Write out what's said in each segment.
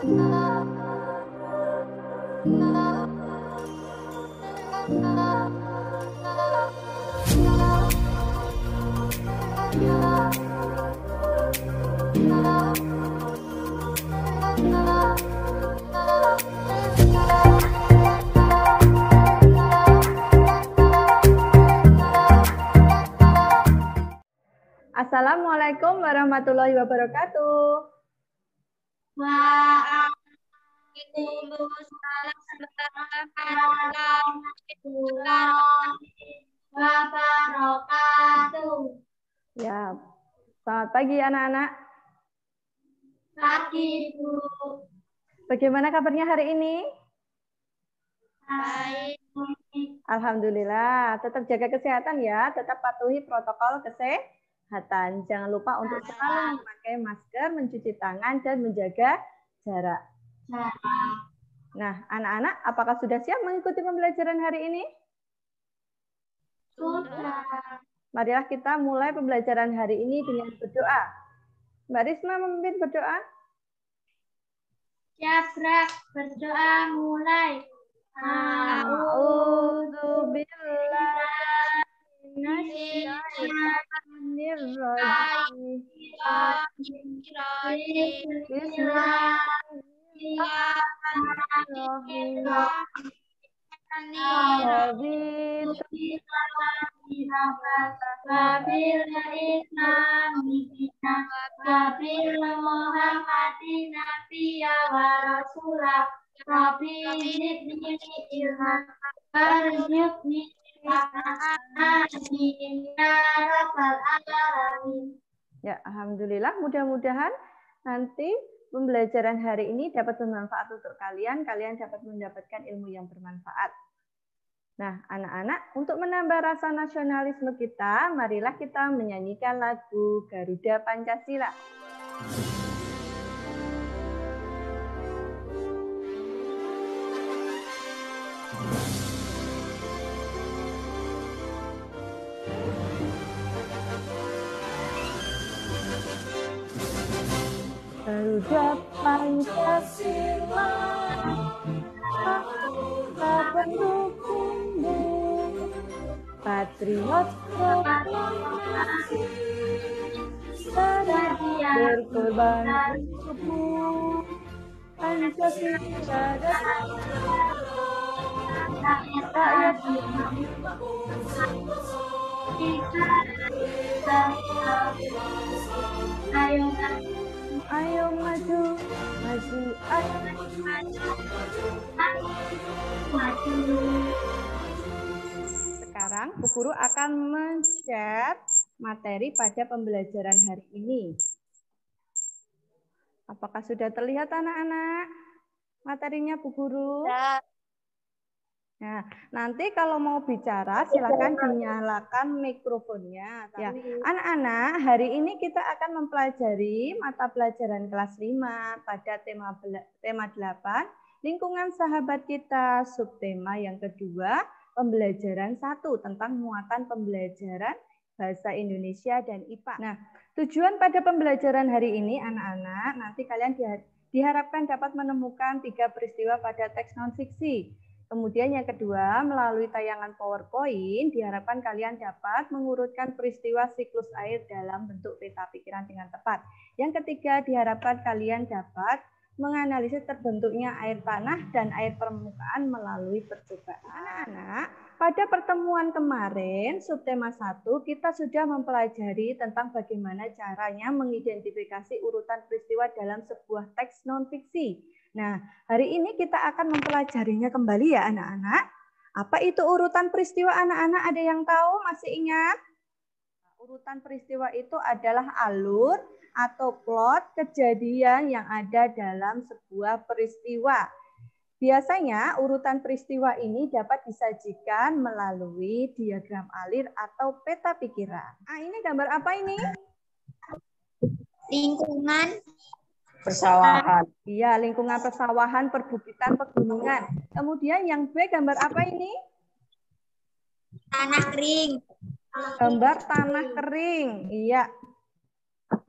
Assalamualaikum warahmatullahi wabarakatuh. Waalaikumsalam warahmatullahi wabarakatuh. Ya, selamat pagi anak-anak. Pagi, Bu. Bagaimana kabarnya hari ini? Baik. Alhamdulillah, tetap jaga kesehatan ya, tetap patuhi protokol kesehatan. Jangan lupa untuk selalu memakai masker, mencuci tangan, dan menjaga jarak. Nah, anak-anak, apakah sudah siap mengikuti pembelajaran hari ini? Sudah. Marilah kita mulai pembelajaran hari ini dengan berdoa. Mbak Risma memimpin berdoa. Siap, berdoa mulai. A'udzu billahi minasyaitonir rajim. Ya, alhamdulillah, mudah-mudahan nanti pembelajaran hari ini dapat bermanfaat untuk kalian. Kalian dapat mendapatkan ilmu yang bermanfaat. Nah, anak-anak, untuk menambah rasa nasionalisme kita, marilah kita menyanyikan lagu Garuda Pancasila. Garuda Pancasila, pendukung patriot proklamasi, berkorban untuk Pancasila dan rakyat. Ayo maju, maju, ayo maju. Sekarang Bu Guru akan men-share materi pada pembelajaran hari ini. Apakah sudah terlihat anak-anak materinya Bu Guru? Ya. Nah, nanti kalau mau bicara silakan dinyalakan mikrofonnya. Ya, anak-anak, hari ini kita akan mempelajari mata pelajaran kelas 5 pada tema 8, lingkungan sahabat kita, subtema yang kedua, pembelajaran 1 tentang muatan pembelajaran bahasa Indonesia dan IPA. Nah, tujuan pada pembelajaran hari ini anak-anak, nanti kalian diharapkan dapat menemukan 3 peristiwa pada teks non-fiksi. Kemudian yang kedua, melalui tayangan PowerPoint, diharapkan kalian dapat mengurutkan peristiwa siklus air dalam bentuk peta pikiran dengan tepat. Yang ketiga, diharapkan kalian dapat menganalisis terbentuknya air tanah dan air permukaan melalui percobaan. Anak-anak, pada pertemuan kemarin, subtema 1, kita sudah mempelajari tentang bagaimana caranya mengidentifikasi urutan peristiwa dalam sebuah teks non-fiksi. Nah, hari ini kita akan mempelajarinya kembali ya anak-anak. Apa itu urutan peristiwa anak-anak? Ada yang tahu? Masih ingat? Urutan peristiwa itu adalah alur atau plot kejadian yang ada dalam sebuah peristiwa. Biasanya urutan peristiwa ini dapat disajikan melalui diagram alir atau peta pikiran. Ini gambar apa ini? Lingkungan persawahan. Iya, lingkungan persawahan, perbukitan, pegunungan. Kemudian yang B, gambar apa ini? tanah kering. Gambar tanah kering. Iya.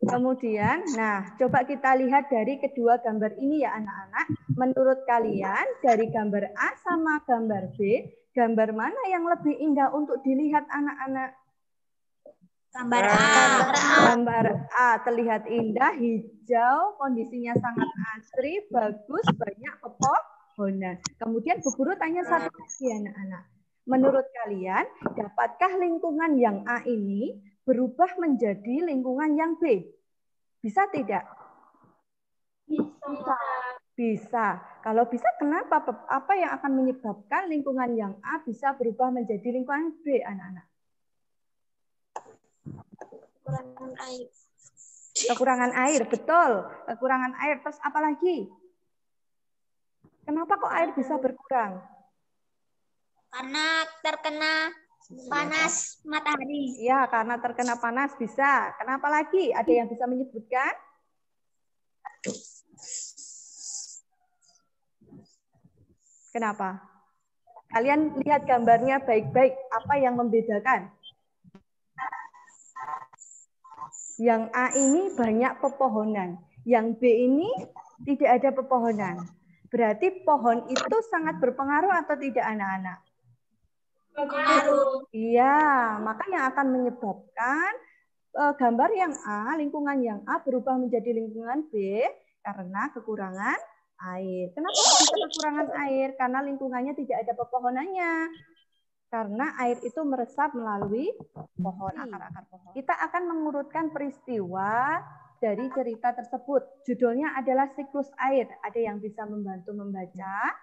Kemudian, nah coba kita lihat dari kedua gambar ini ya anak-anak. Menurut kalian dari gambar A sama gambar B, gambar mana yang lebih indah untuk dilihat anak-anak? Gambar A. Gambar A terlihat indah, hijau, kondisinya sangat asri, bagus, banyak pepohonan. Kemudian Bu Guru tanya satu lagi anak-anak. Menurut kalian, dapatkah lingkungan yang A ini berubah menjadi lingkungan yang B? Bisa tidak? Bisa. Bisa. Kalau bisa, kenapa? Apa yang akan menyebabkan lingkungan yang A bisa berubah menjadi lingkungan B, anak-anak? Kekurangan air. Kekurangan air, betul. Kekurangan air. Terus apa lagi? Kenapa kok air bisa berkurang? Karena terkena panas matahari. Ya, karena terkena panas bisa. Kenapa lagi? Ada yang bisa menyebutkan? Kenapa? Kalian lihat gambarnya baik-baik. Apa yang membedakan? Yang A ini banyak pepohonan. Yang B ini tidak ada pepohonan. Berarti pohon itu sangat berpengaruh atau tidak anak-anak? Berpengaruh. Iya, maka yang akan menyebabkan gambar yang A, lingkungan yang A berubah menjadi lingkungan B karena kekurangan air. Kenapa bisa kekurangan air? Karena lingkungannya tidak ada pepohonannya. Karena air itu meresap melalui pohon, akar-akar pohon. Kita akan mengurutkan peristiwa dari cerita tersebut. Judulnya adalah siklus air. Ada yang bisa membantu membaca?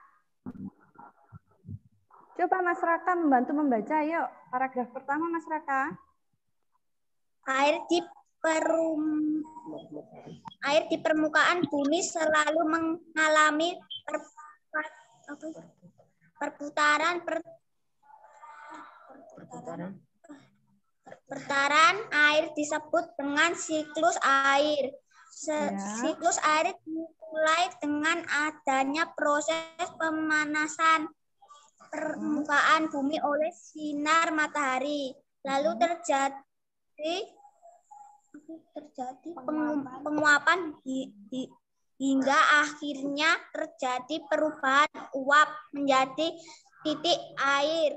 Coba Mas Raka membantu membaca. Yuk, paragraf pertama Mas Raka. Air di permukaan bumi selalu mengalami perputaran air disebut dengan siklus air. Siklus air dimulai dengan adanya proses pemanasan permukaan bumi oleh sinar matahari. Lalu terjadi penguapan hingga akhirnya terjadi perubahan uap menjadi titik air.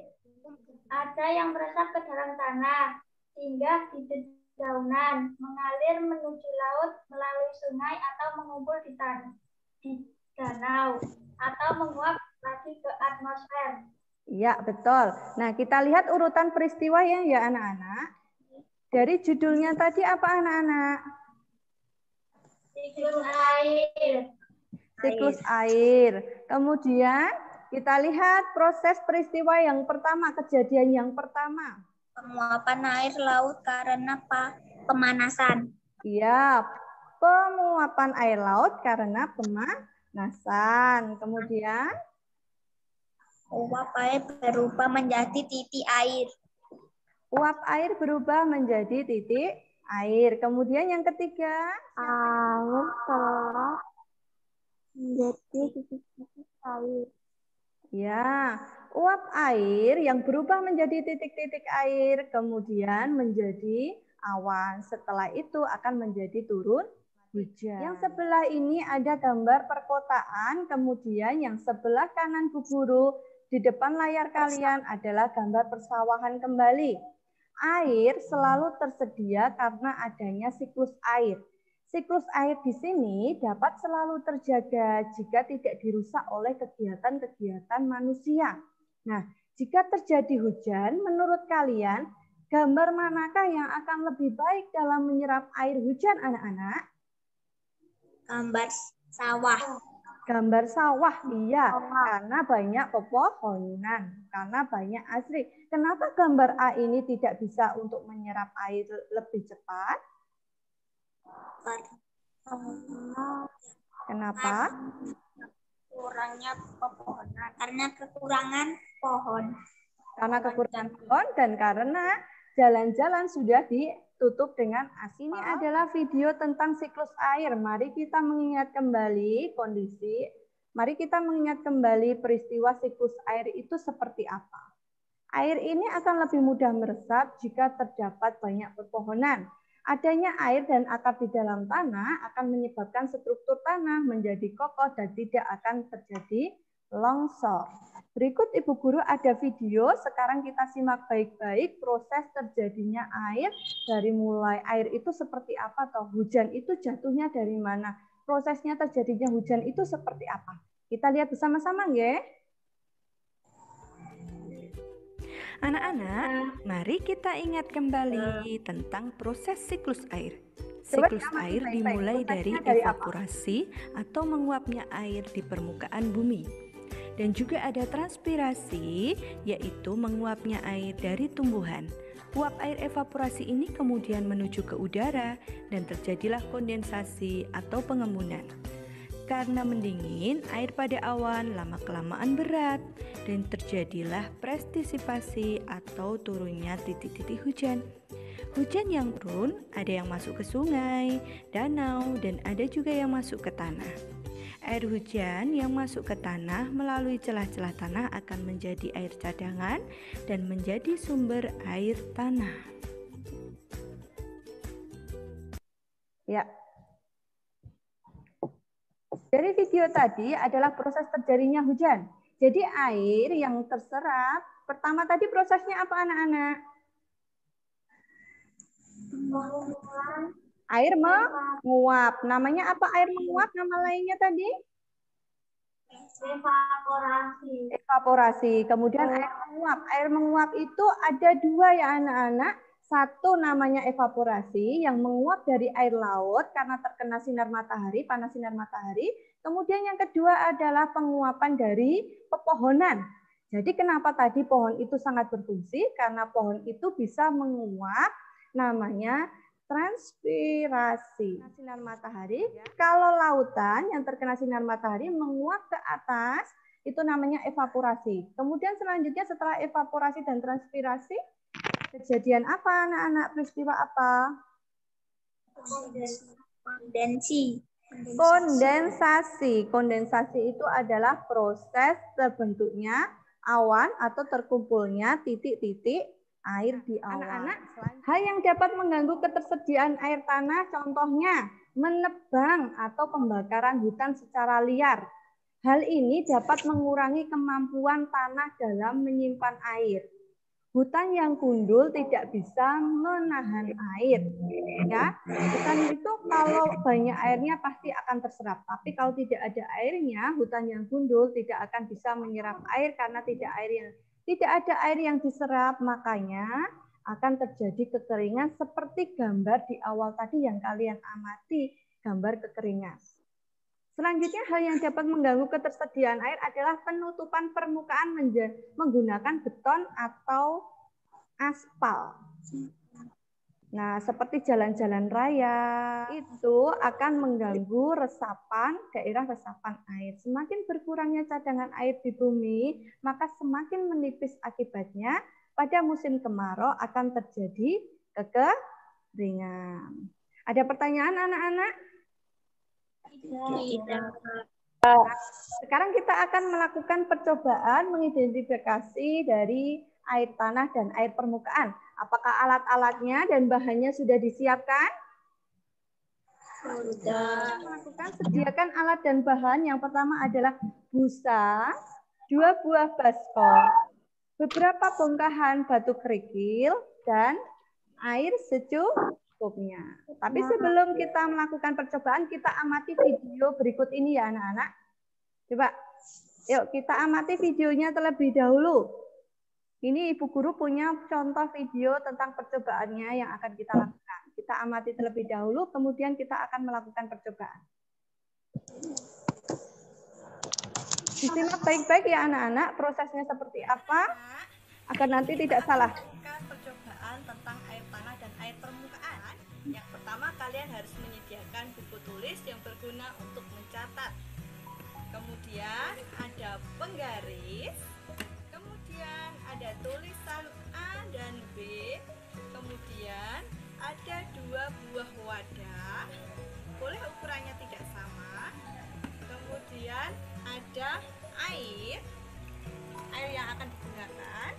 Ada yang meresap ke dalam tanah, hingga di dedaunan, mengalir menuju laut melalui sungai atau mengumpul di danau, atau menguap lagi ke atmosfer. Iya, betul. Nah, kita lihat urutan peristiwa ya anak-anak. Dari judulnya tadi apa anak-anak? Siklus air. Siklus air. Kemudian kita lihat proses peristiwa yang pertama, kejadian yang pertama. Penguapan air laut karena pemanasan. Iya, penguapan air laut karena pemanasan. Kemudian uap air berubah menjadi titik air. Uap air berubah menjadi titik air. Kemudian yang ketiga, air telah menjadi titik-titik air. Ya, uap air yang berubah menjadi titik-titik air, kemudian menjadi awan. Setelah itu akan menjadi turun hujan. Yang sebelah ini ada gambar perkotaan, kemudian yang sebelah kanan Bu Guru, di depan layar kalian adalah gambar persawahan kembali. Air selalu tersedia karena adanya siklus air. Siklus air di sini dapat selalu terjaga jika tidak dirusak oleh kegiatan-kegiatan manusia. Nah, jika terjadi hujan, menurut kalian, gambar manakah yang akan lebih baik dalam menyerap air hujan, anak-anak? Gambar sawah. Gambar sawah, iya, karena banyak pepohonan, karena banyak asri. Kenapa gambar A ini tidak bisa untuk menyerap air lebih cepat? Kenapa? Kurangnya pepohonan. Karena kekurangan pohon. Karena kekurangan pohon dan karena jalan-jalan sudah ditutup dengan aspal. Ini adalah video tentang siklus air. Mari kita mengingat kembali kondisi. Mari kita mengingat kembali peristiwa siklus air itu seperti apa. Air ini akan lebih mudah meresap jika terdapat banyak pepohonan. Adanya air dan akar di dalam tanah akan menyebabkan struktur tanah menjadi kokoh dan tidak akan terjadi longsor. Berikut Ibu Guru ada video, sekarang kita simak baik-baik proses terjadinya air, dari mulai air itu seperti apa, atau hujan itu jatuhnya dari mana, prosesnya terjadinya hujan itu seperti apa. Kita lihat bersama-sama ya. Anak-anak, mari kita ingat kembali tentang proses siklus air. Siklus air dimulai dari evaporasi atau menguapnya air di permukaan bumi. Dan juga ada transpirasi, yaitu menguapnya air dari tumbuhan. Uap air evaporasi ini kemudian menuju ke udara dan terjadilah kondensasi atau pengembunan. Karena mendingin, air pada awan lama-kelamaan berat dan terjadilah prestisipasi atau turunnya titik-titik hujan. Hujan yang turun ada yang masuk ke sungai, danau, dan ada juga yang masuk ke tanah. Air hujan yang masuk ke tanah melalui celah-celah tanah akan menjadi air cadangan dan menjadi sumber air tanah. Ya. Dari video tadi adalah proses terjadinya hujan. Jadi air yang terserap, pertama tadi prosesnya apa anak-anak? Air menguap. Namanya apa air menguap? Nama lainnya tadi? Evaporasi. Evaporasi. Kemudian air menguap. Air menguap itu ada dua ya anak-anak. Satu namanya evaporasi yang menguap dari air laut karena terkena sinar matahari, panas sinar matahari. Kemudian yang kedua adalah penguapan dari pepohonan. Jadi kenapa tadi pohon itu sangat berfungsi? Karena pohon itu bisa menguap, namanya transpirasi. Sinar matahari, kalau lautan yang terkena sinar matahari menguap ke atas, itu namanya evaporasi. Kemudian selanjutnya setelah evaporasi dan transpirasi, kejadian apa anak-anak? Peristiwa apa? Kondensasi. Kondensasi itu adalah proses terbentuknya awan atau terkumpulnya titik-titik air di awan. Hal yang dapat mengganggu ketersediaan air tanah contohnya menebang atau pembakaran hutan secara liar. Hal ini dapat mengurangi kemampuan tanah dalam menyimpan air. Hutan yang gundul tidak bisa menahan air. Ya, hutan itu kalau banyak airnya pasti akan terserap. Tapi kalau tidak ada airnya, hutan yang gundul tidak akan bisa menyerap air karena tidak ada air yang diserap. Makanya akan terjadi kekeringan seperti gambar di awal tadi yang kalian amati, gambar kekeringan. Selanjutnya, hal yang dapat mengganggu ketersediaan air adalah penutupan permukaan menggunakan beton atau aspal. Nah, seperti jalan-jalan raya, itu akan mengganggu daerah resapan air. Semakin berkurangnya cadangan air di bumi, maka semakin menipis akibatnya. Pada musim kemarau akan terjadi kekeringan. Ada pertanyaan anak-anak? Sekarang kita akan melakukan percobaan mengidentifikasi dari air tanah dan air permukaan. Apakah alat-alatnya dan bahannya sudah disiapkan? Sudah. Sediakan alat dan bahan. Yang pertama adalah busa, 2 buah baskom, beberapa bongkahan batu kerikil, dan air secukupnya. Tapi sebelum kita melakukan percobaan, kita amati video berikut ini ya anak-anak. Coba, yuk kita amati videonya terlebih dahulu. Ini Ibu Guru punya contoh video tentang percobaannya yang akan kita lakukan. Kita amati terlebih dahulu, kemudian kita akan melakukan percobaan. Disimak baik-baik ya anak-anak, prosesnya seperti apa, agar nanti tidak salah. Percobaan tentang air tanah dan air permukaan. Yang pertama, kalian harus menyediakan buku tulis yang berguna untuk mencatat. Kemudian ada penggaris, kemudian ada tulisan A dan B, kemudian ada 2 buah wadah, boleh ukurannya tidak sama, kemudian ada air yang akan digunakan,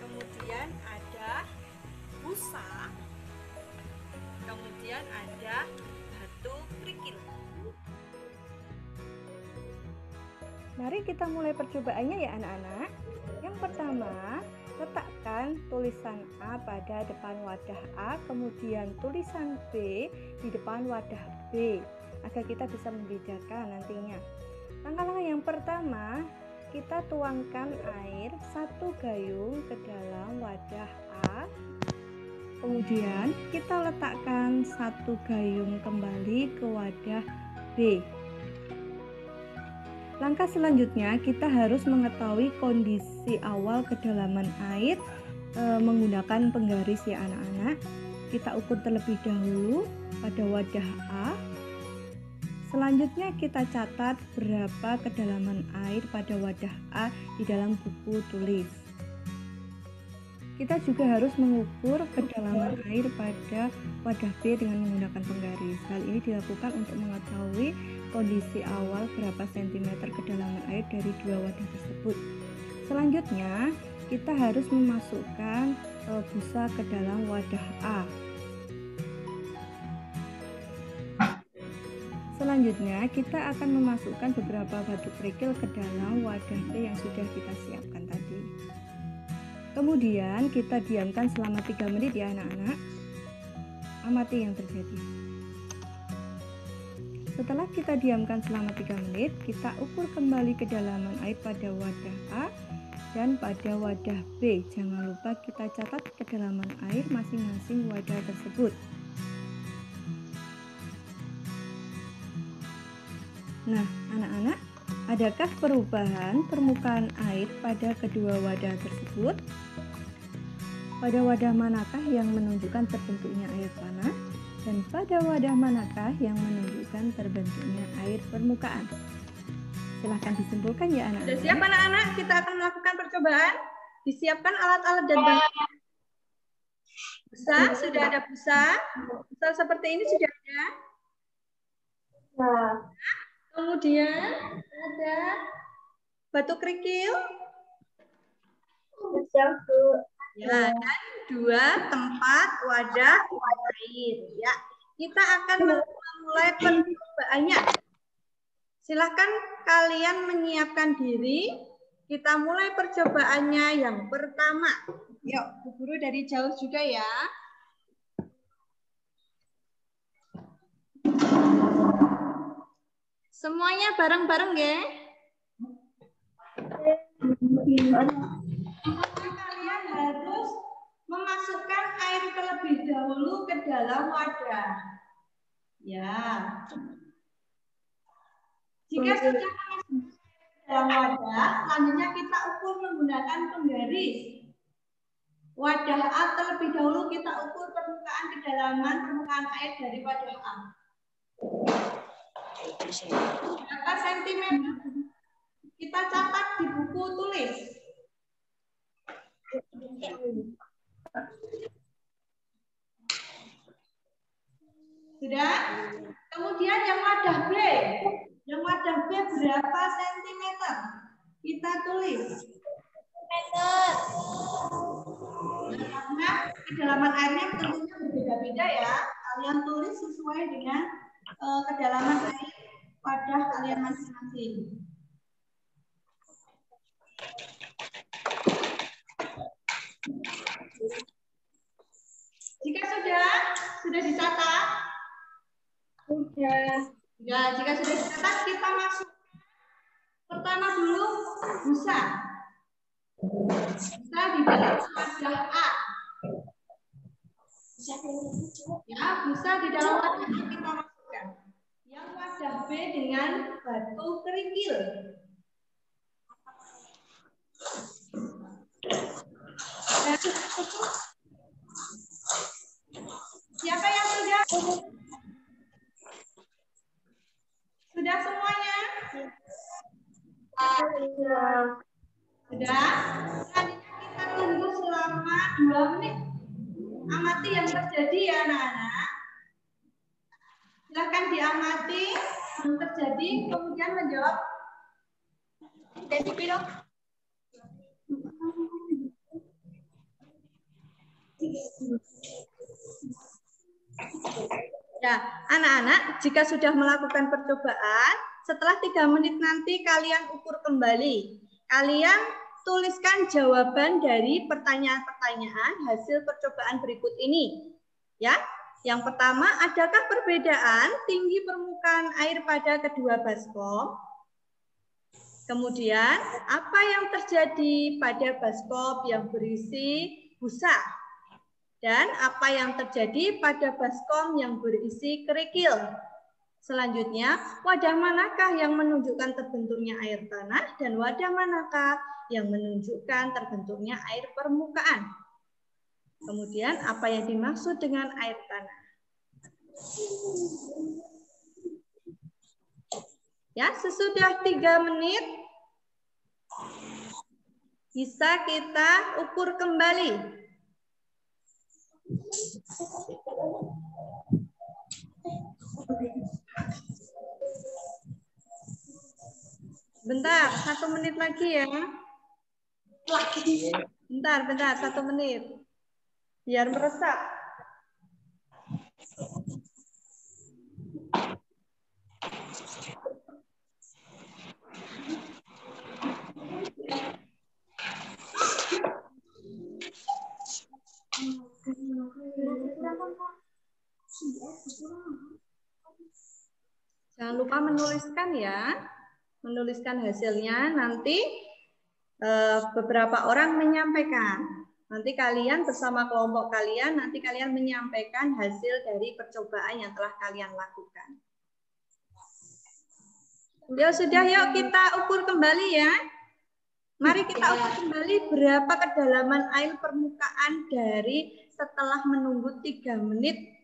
kemudian ada busa, Kemudian ada batu kerikil. Mari kita mulai percobaannya ya anak-anak. Yang pertama, letakkan tulisan A pada depan wadah A, kemudian tulisan B di depan wadah B, agar kita bisa membedakan nantinya. Langkah-langkah yang pertama, kita tuangkan air 1 gayung ke dalam wadah A. Kemudian kita letakkan 1 gayung kembali ke wadah B. Langkah selanjutnya kita harus mengetahui kondisi awal kedalaman air menggunakan penggaris ya anak-anak. Kita ukur terlebih dahulu pada wadah A. Selanjutnya kita catat berapa kedalaman air pada wadah A di dalam buku tulis. Kita juga harus mengukur kedalaman air pada wadah B dengan menggunakan penggaris. Hal ini dilakukan untuk mengetahui kondisi awal berapa sentimeter kedalaman air dari 2 wadah tersebut. Selanjutnya, kita harus memasukkan busa ke dalam wadah A. Selanjutnya, kita akan memasukkan beberapa batu kerikil ke dalam wadah B yang sudah kita siapkan tadi. Kemudian, kita diamkan selama 3 menit ya anak-anak. Amati yang terjadi. Setelah kita diamkan selama 3 menit, kita ukur kembali kedalaman air pada wadah A dan pada wadah B. Jangan lupa kita catat kedalaman air masing-masing wadah tersebut. Nah, anak-anak, adakah perubahan permukaan air pada kedua wadah tersebut? Pada wadah manakah yang menunjukkan terbentuknya air tanah? Dan pada wadah manakah yang menunjukkan terbentuknya air permukaan? Silahkan disimpulkan ya anak-anak. Sudah siap anak-anak? Kita akan melakukan percobaan. Disiapkan alat-alat dan bahan. Busa, sudah ada busa. Busa seperti ini sudah ada. Kemudian ada batu kerikil. Ya, dan 2 tempat wadah air. Ya, kita akan memulai percobaannya. Silakan kalian menyiapkan diri. Kita mulai percobaannya yang pertama. Yuk, Bu Guru dari jauh juga ya. Semuanya bareng-bareng ya. Kalian harus memasukkan air terlebih dahulu ke dalam wadah. Ya. Jika sudah masuk ke dalam wadah, selanjutnya kita ukur menggunakan penggaris. Wadah A terlebih dahulu kita ukur permukaan kedalaman permukaan air dari wadah A. Berapa sentimeter? Kita catat di buku tulis. Sudah? Kemudian yang wadah B. Yang wadah B berapa sentimeter? Kita tulis. Meter. Karena kedalaman airnya tentunya berbeda-beda ya. Kalian tulis sesuai dengan kedalaman air wadah kalian masing-masing. Jika sudah dicatat? Sudah. Ya, jika sudah dicatat kita masuk. Pertama dulu busa. Busa di dalam wadah A. Ya, busa di dalam wadah A kita masukkan. Yang wadah B dengan batu kerikil. Siapa yang sudah? Sudah semuanya? Sudah. Selanjutnya kita tunggu selama 2 menit. Amati yang terjadi ya anak-anak. Silahkan diamati yang terjadi, kemudian menjawab. Jadi dong. Ya, anak-anak, jika sudah melakukan percobaan, setelah 3 menit nanti kalian ukur kembali. Kalian tuliskan jawaban dari pertanyaan-pertanyaan hasil percobaan berikut ini. Ya, yang pertama, adakah perbedaan tinggi permukaan air pada kedua baskom? Kemudian, apa yang terjadi pada baskom yang berisi busa? Dan apa yang terjadi pada baskom yang berisi kerikil? Selanjutnya, wadah manakah yang menunjukkan terbentuknya air tanah dan wadah manakah yang menunjukkan terbentuknya air permukaan? Kemudian, apa yang dimaksud dengan air tanah? Ya, sesudah 3 menit bisa kita ukur kembali. Bentar, 1 menit lagi ya. Bentar, 1 menit. Biar meresap. Jangan lupa menuliskan ya. Menuliskan hasilnya, nanti beberapa orang menyampaikan. Nanti kalian bersama kelompok kalian, nanti kalian menyampaikan hasil dari percobaan yang telah kalian lakukan. Ya sudah, yuk kita ukur kembali ya. Mari kita ukur kembali berapa kedalaman air permukaan dari setelah menunggu 3 menit.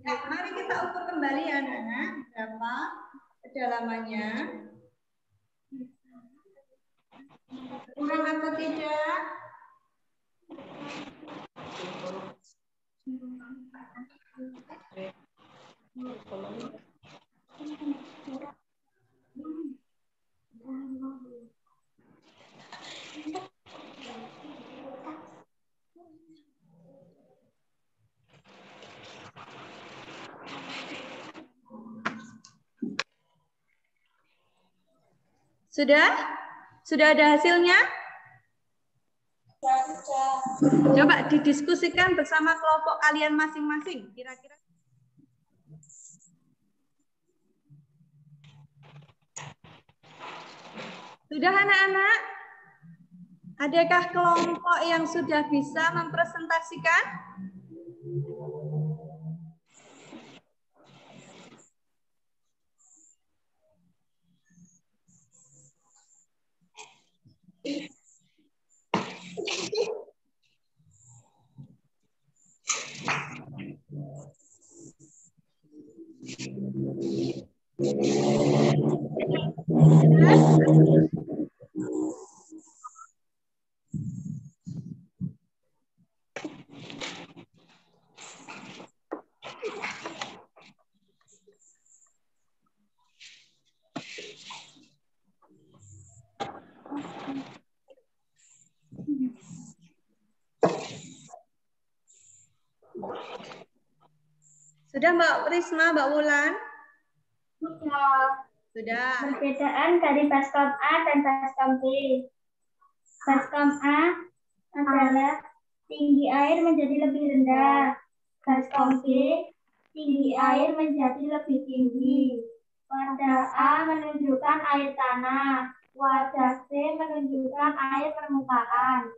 Ya, mari kita ukur kembali ya anak-anak, berapa kedalamannya. Kurang atau tidak? Sudah? Sudah ada hasilnya? Coba didiskusikan bersama kelompok kalian masing-masing. Kira-kira. Sudah anak-anak? Adakah kelompok yang sudah bisa mempresentasikan? Sudah Mbak Risma, Mbak Wulan? Sudah. Perbedaan dari baskom A dan baskom B. Baskom A adalah tinggi air menjadi lebih rendah. Baskom B, tinggi air menjadi lebih tinggi. Wadah A menunjukkan air tanah. Wadah C menunjukkan air permukaan.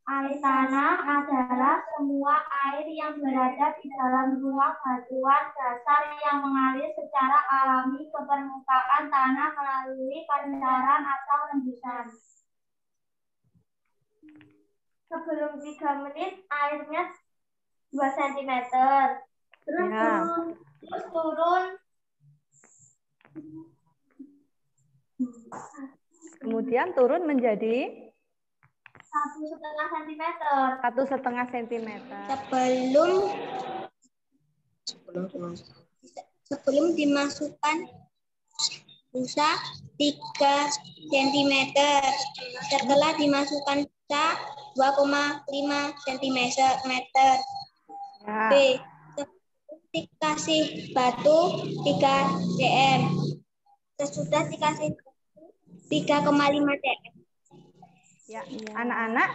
Air tanah adalah semua air yang berada di dalam ruang batuan dasar yang mengalir secara alami ke permukaan tanah melalui pancaran atau rembusan. Sebelum 3 menit airnya 2 cm. Terus turun. Kemudian turun menjadi 1,5 cm. 1,5 cm. Sebelum dimasukkan busa 3 cm. Setelah dimasukkan busa 2,5 cm. B. Dikasih batu 3 cm. Sesudah dikasih 3,5 cm. Ya, anak-anak,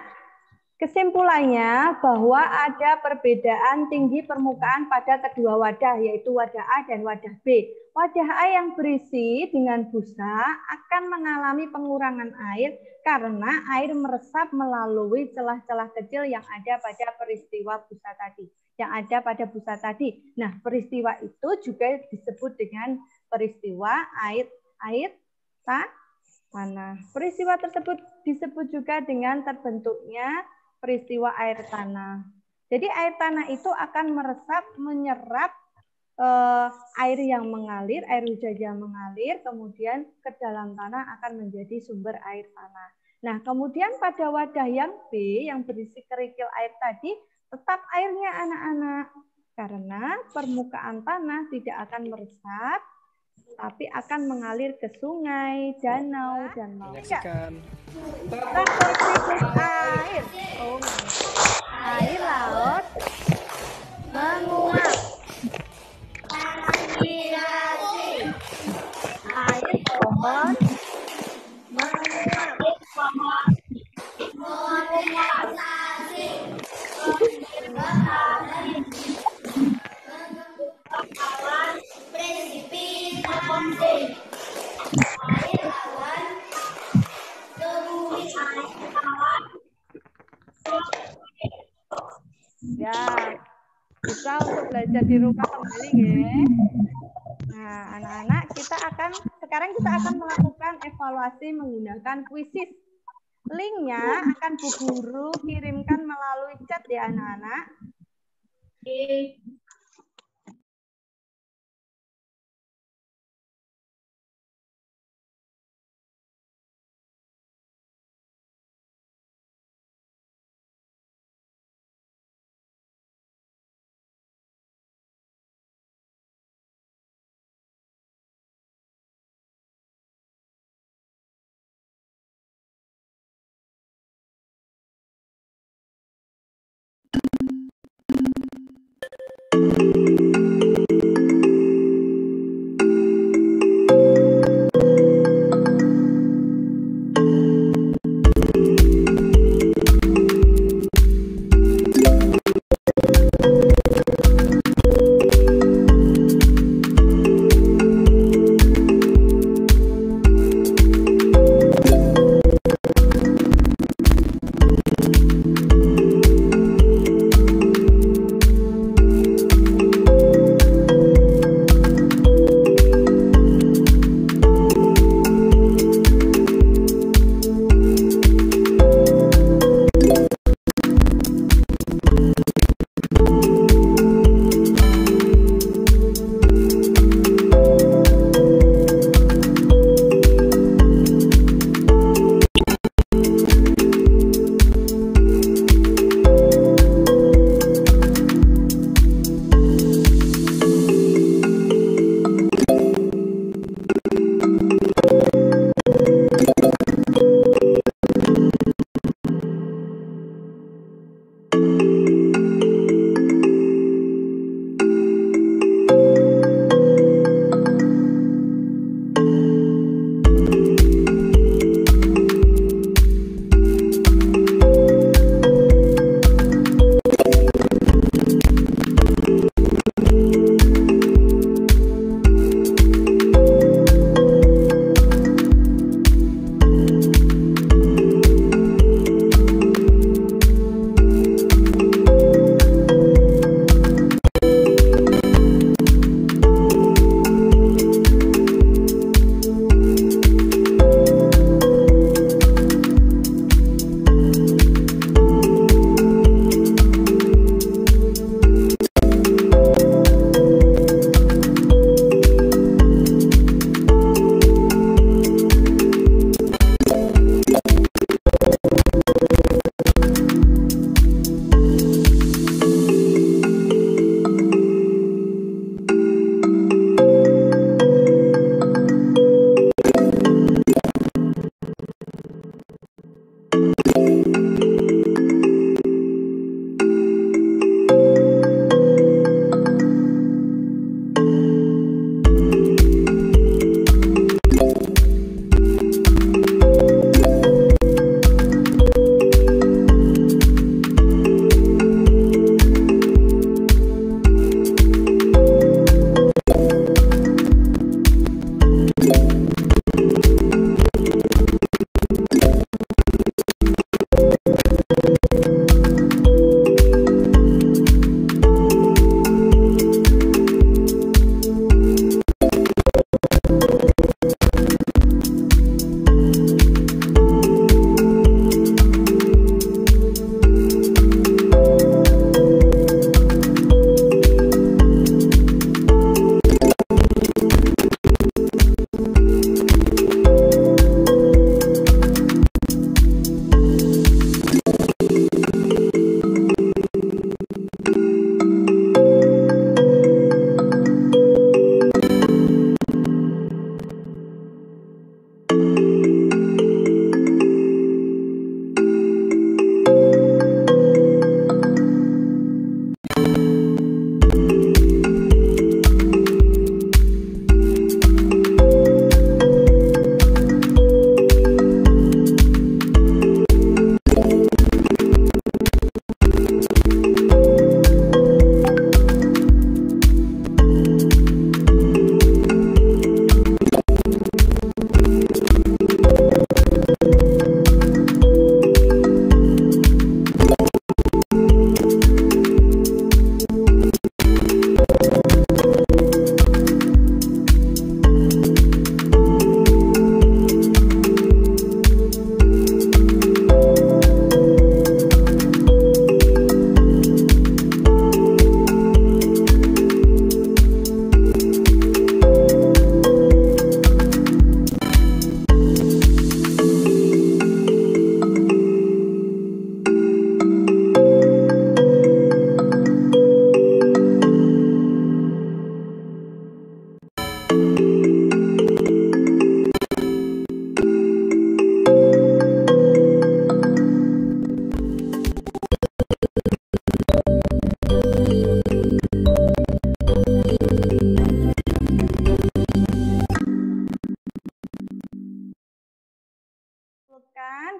kesimpulannya bahwa ada perbedaan tinggi permukaan pada kedua wadah, yaitu wadah A dan wadah B. Wadah A yang berisi dengan busa akan mengalami pengurangan air karena air meresap melalui celah-celah kecil yang ada pada peristiwa busa tadi. Nah, peristiwa itu juga disebut dengan peristiwa air tanah. Peristiwa tersebut disebut juga dengan terbentuknya peristiwa air tanah. Jadi air tanah itu akan menyerap air yang mengalir, air hujan yang mengalir, kemudian ke dalam tanah akan menjadi sumber air tanah. Nah, kemudian pada wadah yang B yang berisi kerikil air tadi, tetap airnya anak-anak. Karena permukaan tanah tidak akan meresap, tapi akan mengalir ke sungai, danau, dan laut. Air. Air laut menguap. Air pohon menguap. Ya, bisa untuk belajar di rumah kembali ya. Nah, anak-anak, sekarang kita akan melakukan evaluasi menggunakan kuisis. Linknya akan Bu Guru kirimkan melalui chat ya anak-anak.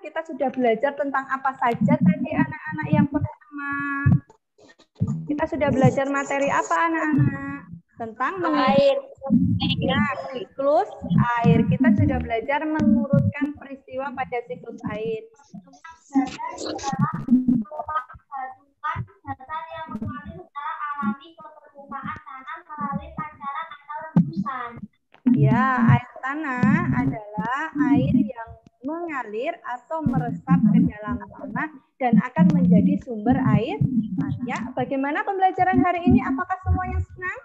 kita sudah belajar tentang apa saja tadi anak-anak yang pertama. Kita sudah belajar materi apa anak-anak? Tentang Air. Ya, siklus air. Kita sudah belajar mengurutkan peristiwa pada siklus air. Dasar yang mengalir secara alami ke permukaan tanah melalui pancaran atau rembusan. Ya, air tanah adalah air yang mengalir atau meresap ke dalam tanah dan akan menjadi sumber air. Ya, bagaimana pembelajaran hari ini? Apakah semuanya senang?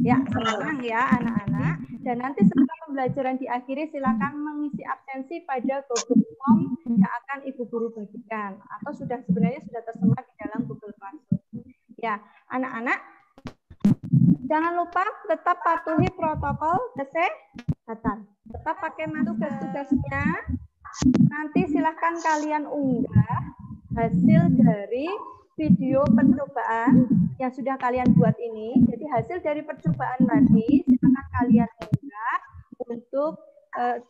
Ya, senang ya anak-anak. Dan nanti setelah pembelajaran diakhiri, silakan mengisi absensi pada Google Form yang akan Ibu Guru bagikan. Atau sebenarnya sudah tersemat di dalam Google Classroom. Ya, anak-anak, jangan lupa tetap patuhi protokol kesehatan. Tetap pakai tugas-tugasnya. Nanti silahkan kalian unggah hasil dari video percobaan yang sudah kalian buat ini. Jadi hasil dari percobaan tadi silahkan kalian unggah untuk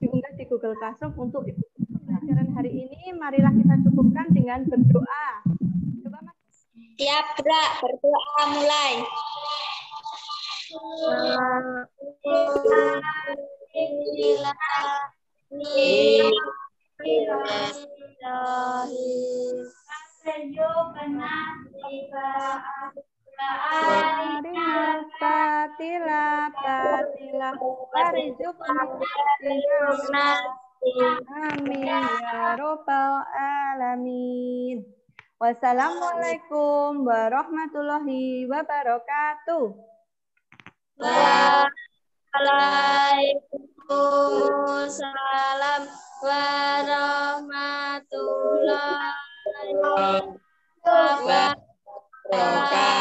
diunggah di Google Classroom untuk pembelajaran hari ini. Marilah kita cukupkan dengan berdoa. Coba Mas. Siap, Bra. Berdoa mulai. Amin ya robbal alamin. Wassalamualaikum warahmatullahi wabarakatuh. Waalaikumsalam warahmatullahi wabarakatuh.